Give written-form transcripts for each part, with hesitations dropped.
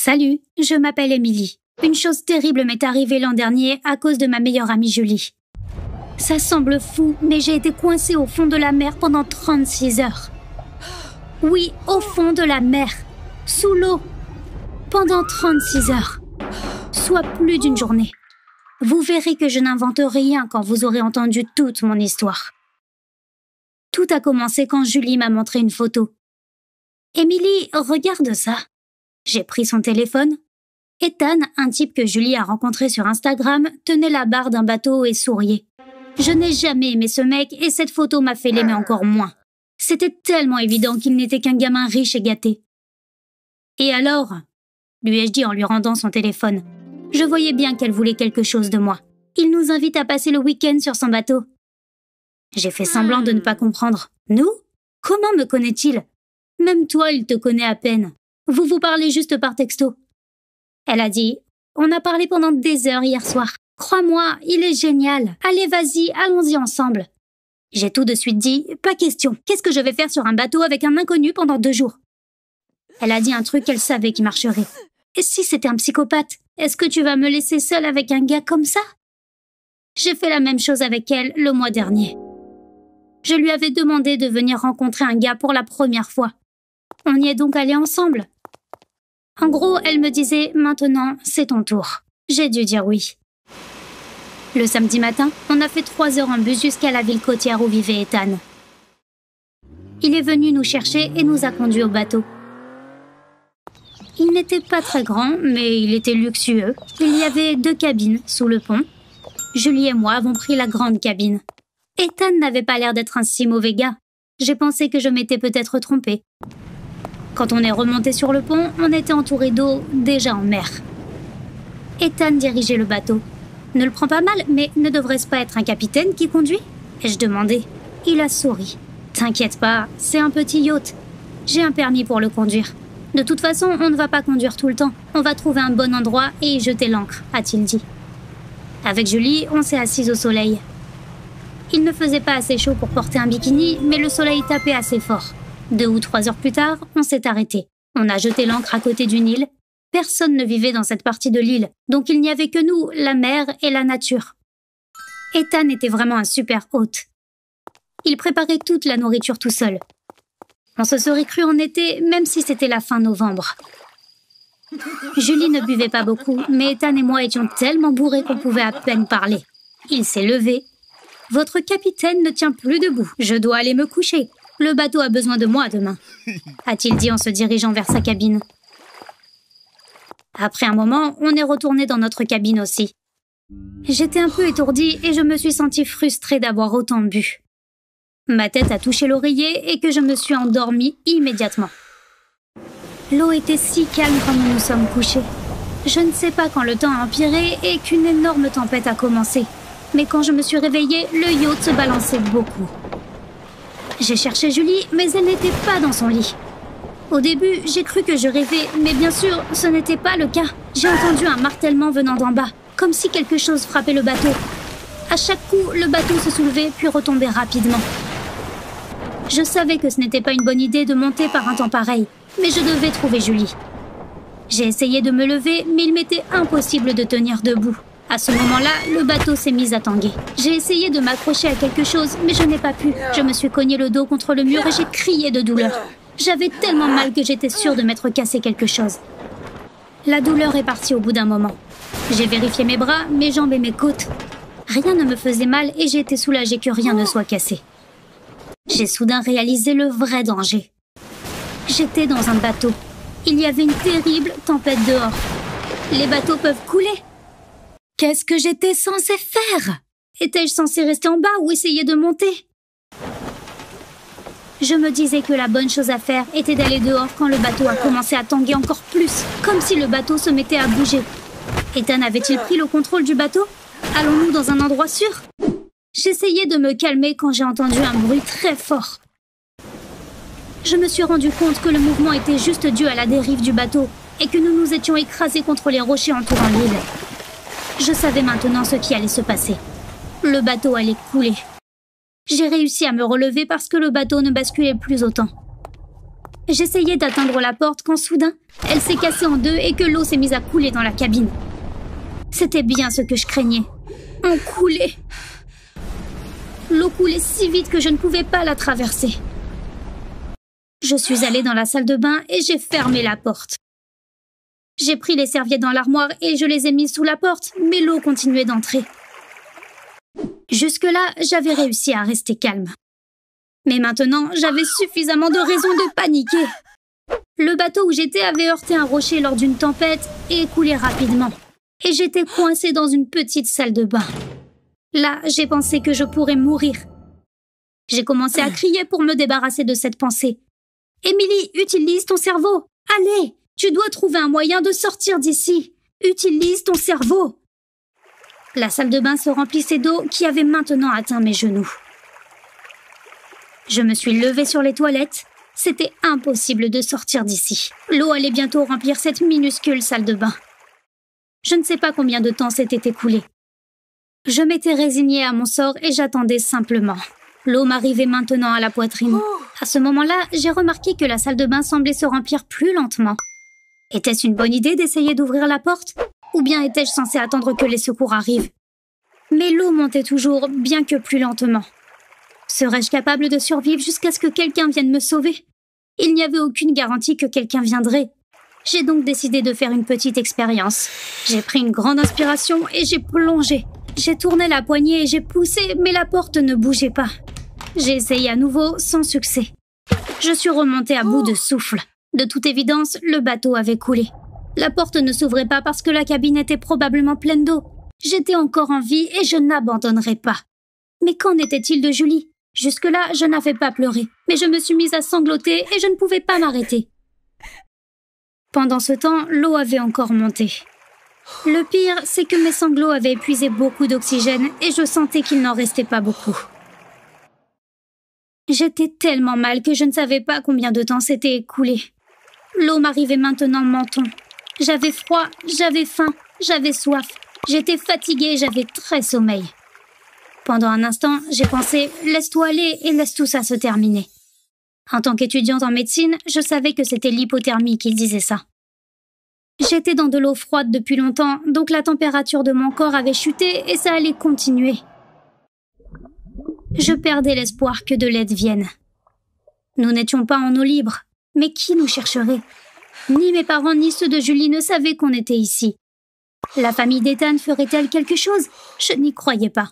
Salut, je m'appelle Émilie. Une chose terrible m'est arrivée l'an dernier à cause de ma meilleure amie Julie. Ça semble fou, mais j'ai été coincée au fond de la mer pendant 36 heures. Oui, au fond de la mer, sous l'eau, pendant 36 heures, soit plus d'une journée. Vous verrez que je n'invente rien quand vous aurez entendu toute mon histoire. Tout a commencé quand Julie m'a montré une photo. « Émilie, regarde ça !» J'ai pris son téléphone. Ethan, un type que Julie a rencontré sur Instagram, tenait la barre d'un bateau et souriait. Je n'ai jamais aimé ce mec et cette photo m'a fait l'aimer encore moins. C'était tellement évident qu'il n'était qu'un gamin riche et gâté. « Et alors ?» lui ai-je dit en lui rendant son téléphone. Je voyais bien qu'elle voulait quelque chose de moi. Il nous invite à passer le week-end sur son bateau. J'ai fait semblant de ne pas comprendre. Nous ? Comment me connaît-il ? Même toi, il te connaît à peine. Vous vous parlez juste par texto. Elle a dit, on a parlé pendant des heures hier soir. Crois-moi, il est génial. Allez, vas-y, allons-y ensemble. J'ai tout de suite dit, pas question. Qu'est-ce que je vais faire sur un bateau avec un inconnu pendant 2 jours ? Elle a dit un truc qu'elle savait qui marcherait. Et si c'était un psychopathe ? Est-ce que tu vas me laisser seule avec un gars comme ça ? J'ai fait la même chose avec elle le mois dernier. Je lui avais demandé de venir rencontrer un gars pour la première fois. On y est donc allés ensemble. En gros, elle me disait « Maintenant, c'est ton tour ». J'ai dû dire oui. Le samedi matin, on a fait 3 heures en bus jusqu'à la ville côtière où vivait Ethan. Il est venu nous chercher et nous a conduits au bateau. Il n'était pas très grand, mais il était luxueux. Il y avait 2 cabines sous le pont. Julie et moi avons pris la grande cabine. Ethan n'avait pas l'air d'être un si mauvais gars. J'ai pensé que je m'étais peut-être trompée. Quand on est remonté sur le pont, on était entouré d'eau, déjà en mer. Ethan dirigeait le bateau. Ne le prends pas mal, mais ne devrait-ce pas être un capitaine qui conduit ? Ai-je demandé. Il a souri. T'inquiète pas, c'est un petit yacht. J'ai un permis pour le conduire. De toute façon, on ne va pas conduire tout le temps. On va trouver un bon endroit et y jeter l'ancre, a-t-il dit. Avec Julie, on s'est assis au soleil. Il ne faisait pas assez chaud pour porter un bikini, mais le soleil tapait assez fort. 2 ou 3 heures plus tard, on s'est arrêté. On a jeté l'ancre à côté d'une île. Personne ne vivait dans cette partie de l'île, donc il n'y avait que nous, la mer et la nature. Ethan était vraiment un super hôte. Il préparait toute la nourriture tout seul. On se serait cru en été, même si c'était la fin novembre. Julie ne buvait pas beaucoup, mais Ethan et moi étions tellement bourrés qu'on pouvait à peine parler. Il s'est levé. « Votre capitaine ne tient plus debout. Je dois aller me coucher. Le bateau a besoin de moi demain, » a-t-il dit en se dirigeant vers sa cabine. Après un moment, on est retourné dans notre cabine aussi. J'étais un peu étourdie et je me suis sentie frustrée d'avoir autant bu. Ma tête a touché l'oreiller et que je me suis endormie immédiatement. L'eau était si calme quand nous nous sommes couchés. Je ne sais pas quand le temps a empiré et qu'une énorme tempête a commencé. Mais quand je me suis réveillée, le yacht se balançait beaucoup. J'ai cherché Julie, mais elle n'était pas dans son lit. Au début, j'ai cru que je rêvais, mais bien sûr, ce n'était pas le cas. J'ai entendu un martèlement venant d'en bas, comme si quelque chose frappait le bateau. À chaque coup, le bateau se soulevait puis retombait rapidement. Je savais que ce n'était pas une bonne idée de monter par un temps pareil, mais je devais trouver Julie. J'ai essayé de me lever, mais il m'était impossible de tenir debout. À ce moment-là, le bateau s'est mis à tanguer. J'ai essayé de m'accrocher à quelque chose, mais je n'ai pas pu. Je me suis cogné le dos contre le mur et j'ai crié de douleur. J'avais tellement mal que j'étais sûre de m'être cassé quelque chose. La douleur est partie au bout d'un moment. J'ai vérifié mes bras, mes jambes et mes côtes. Rien ne me faisait mal et j'ai été soulagée que rien ne soit cassé. J'ai soudain réalisé le vrai danger. J'étais dans un bateau. Il y avait une terrible tempête dehors. Les bateaux peuvent couler. Qu'est-ce que j'étais censée faire ? Étais-je censée rester en bas ou essayer de monter ? Je me disais que la bonne chose à faire était d'aller dehors quand le bateau a commencé à tanguer encore plus, comme si le bateau se mettait à bouger. Ethan avait-il pris le contrôle du bateau ? Allons-nous dans un endroit sûr ? J'essayais de me calmer quand j'ai entendu un bruit très fort. Je me suis rendu compte que le mouvement était juste dû à la dérive du bateau et que nous nous étions écrasés contre les rochers entourant l'île. Je savais maintenant ce qui allait se passer. Le bateau allait couler. J'ai réussi à me relever parce que le bateau ne basculait plus autant. J'essayais d'atteindre la porte quand soudain, elle s'est cassée en deux et que l'eau s'est mise à couler dans la cabine. C'était bien ce que je craignais. On coulait. L'eau coulait si vite que je ne pouvais pas la traverser. Je suis allée dans la salle de bain et j'ai fermé la porte. J'ai pris les serviettes dans l'armoire et je les ai mises sous la porte, mais l'eau continuait d'entrer. Jusque-là, j'avais réussi à rester calme. Mais maintenant, j'avais suffisamment de raisons de paniquer. Le bateau où j'étais avait heurté un rocher lors d'une tempête et coulé rapidement. Et j'étais coincée dans une petite salle de bain. Là, j'ai pensé que je pourrais mourir. J'ai commencé à crier pour me débarrasser de cette pensée. « Émilie, utilise ton cerveau! Allez, tu dois trouver un moyen de sortir d'ici! Utilise ton cerveau !» La salle de bain se remplissait d'eau qui avait maintenant atteint mes genoux. Je me suis levée sur les toilettes. C'était impossible de sortir d'ici. L'eau allait bientôt remplir cette minuscule salle de bain. Je ne sais pas combien de temps s'était écoulé. Je m'étais résignée à mon sort et j'attendais simplement. L'eau m'arrivait maintenant à la poitrine. À ce moment-là, j'ai remarqué que la salle de bain semblait se remplir plus lentement. Était-ce une bonne idée d'essayer d'ouvrir la porte? Ou bien étais-je censée attendre que les secours arrivent? Mais l'eau montait toujours, bien que plus lentement. Serais-je capable de survivre jusqu'à ce que quelqu'un vienne me sauver? Il n'y avait aucune garantie que quelqu'un viendrait. J'ai donc décidé de faire une petite expérience. J'ai pris une grande inspiration et j'ai plongé. J'ai tourné la poignée et j'ai poussé, mais la porte ne bougeait pas. J'ai essayé à nouveau, sans succès. Je suis remontée à bout de souffle. De toute évidence, le bateau avait coulé. La porte ne s'ouvrait pas parce que la cabine était probablement pleine d'eau. J'étais encore en vie et je n'abandonnerais pas. Mais qu'en était-il de Julie? Jusque-là, je n'avais pas pleuré, mais je me suis mise à sangloter et je ne pouvais pas m'arrêter. Pendant ce temps, l'eau avait encore monté. Le pire, c'est que mes sanglots avaient épuisé beaucoup d'oxygène et je sentais qu'il n'en restait pas beaucoup. J'étais tellement mal que je ne savais pas combien de temps s'était écoulé. L'eau m'arrivait maintenant au menton. J'avais froid, j'avais faim, j'avais soif. J'étais fatiguée et j'avais très sommeil. Pendant un instant, j'ai pensé « laisse-toi aller et laisse tout ça se terminer ». En tant qu'étudiante en médecine, je savais que c'était l'hypothermie qui disait ça. J'étais dans de l'eau froide depuis longtemps, donc la température de mon corps avait chuté et ça allait continuer. Je perdais l'espoir que de l'aide vienne. Nous n'étions pas en eau libre, mais qui nous chercherait? Ni mes parents ni ceux de Julie ne savaient qu'on était ici. La famille d'Ethan ferait-elle quelque chose? Je n'y croyais pas.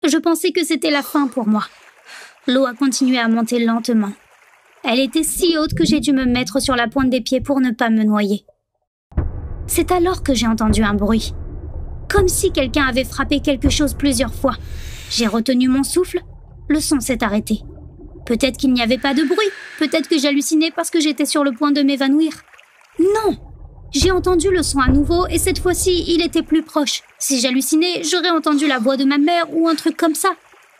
Je pensais que c'était la fin pour moi. L'eau a continué à monter lentement. Elle était si haute que j'ai dû me mettre sur la pointe des pieds pour ne pas me noyer. C'est alors que j'ai entendu un bruit. Comme si quelqu'un avait frappé quelque chose plusieurs fois. J'ai retenu mon souffle. Le son s'est arrêté. Peut-être qu'il n'y avait pas de bruit. Peut-être que j'hallucinais parce que j'étais sur le point de m'évanouir. Non! J'ai entendu le son à nouveau et cette fois-ci, il était plus proche. Si j'hallucinais, j'aurais entendu la voix de ma mère ou un truc comme ça.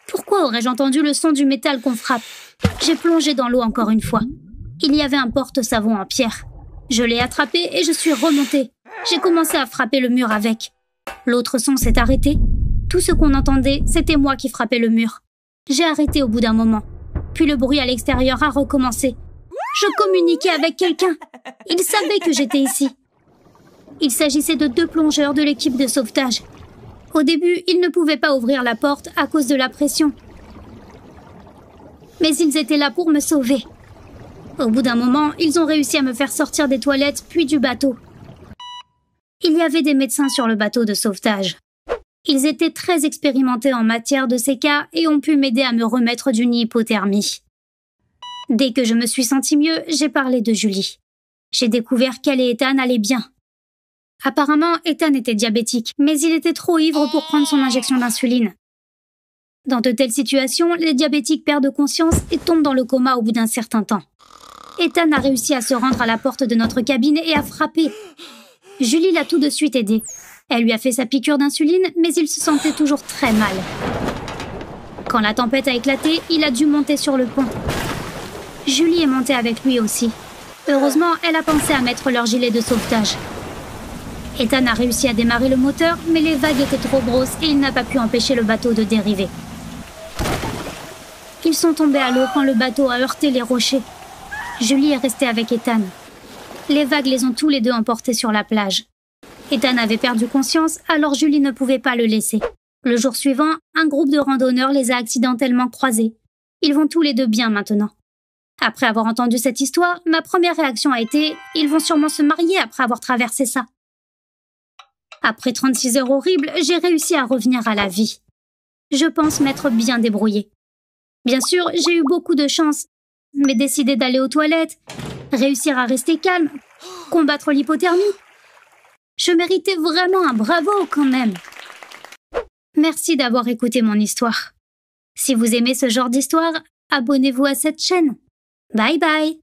Pourquoi aurais-je entendu le son du métal qu'on frappe? J'ai plongé dans l'eau encore une fois. Il y avait un porte-savon en pierre. Je l'ai attrapé et je suis remontée. J'ai commencé à frapper le mur avec. L'autre son s'est arrêté. Tout ce qu'on entendait, c'était moi qui frappais le mur. J'ai arrêté au bout d'un moment. Puis le bruit à l'extérieur a recommencé. Je communiquais avec quelqu'un. Il savait que j'étais ici. Il s'agissait de 2 plongeurs de l'équipe de sauvetage. Au début, ils ne pouvaient pas ouvrir la porte à cause de la pression. Mais ils étaient là pour me sauver. Au bout d'un moment, ils ont réussi à me faire sortir des toilettes puis du bateau. Il y avait des médecins sur le bateau de sauvetage. Ils étaient très expérimentés en matière de ces cas et ont pu m'aider à me remettre d'une hypothermie. Dès que je me suis sentie mieux, j'ai parlé de Julie. J'ai découvert qu'elle et Ethan allaient bien. Apparemment, Ethan était diabétique, mais il était trop ivre pour prendre son injection d'insuline. Dans de telles situations, les diabétiques perdent conscience et tombent dans le coma au bout d'un certain temps. Ethan a réussi à se rendre à la porte de notre cabine et a frappé. Julie l'a tout de suite aidé. Elle lui a fait sa piqûre d'insuline, mais il se sentait toujours très mal. Quand la tempête a éclaté, il a dû monter sur le pont. Julie est montée avec lui aussi. Heureusement, elle a pensé à mettre leur gilet de sauvetage. Ethan a réussi à démarrer le moteur, mais les vagues étaient trop grosses et il n'a pas pu empêcher le bateau de dériver. Ils sont tombés à l'eau quand le bateau a heurté les rochers. Julie est restée avec Ethan. Les vagues les ont tous les deux emportés sur la plage. Ethan avait perdu conscience, alors Julie ne pouvait pas le laisser. Le jour suivant, un groupe de randonneurs les a accidentellement croisés. Ils vont tous les deux bien maintenant. Après avoir entendu cette histoire, ma première réaction a été « Ils vont sûrement se marier après avoir traversé ça ». Après 36 heures horribles, j'ai réussi à revenir à la vie. Je pense m'être bien débrouillée. Bien sûr, j'ai eu beaucoup de chance, mais décider d'aller aux toilettes, réussir à rester calme, combattre l'hypothermie, je méritais vraiment un bravo quand même. Merci d'avoir écouté mon histoire. Si vous aimez ce genre d'histoire, abonnez-vous à cette chaîne. Bye bye!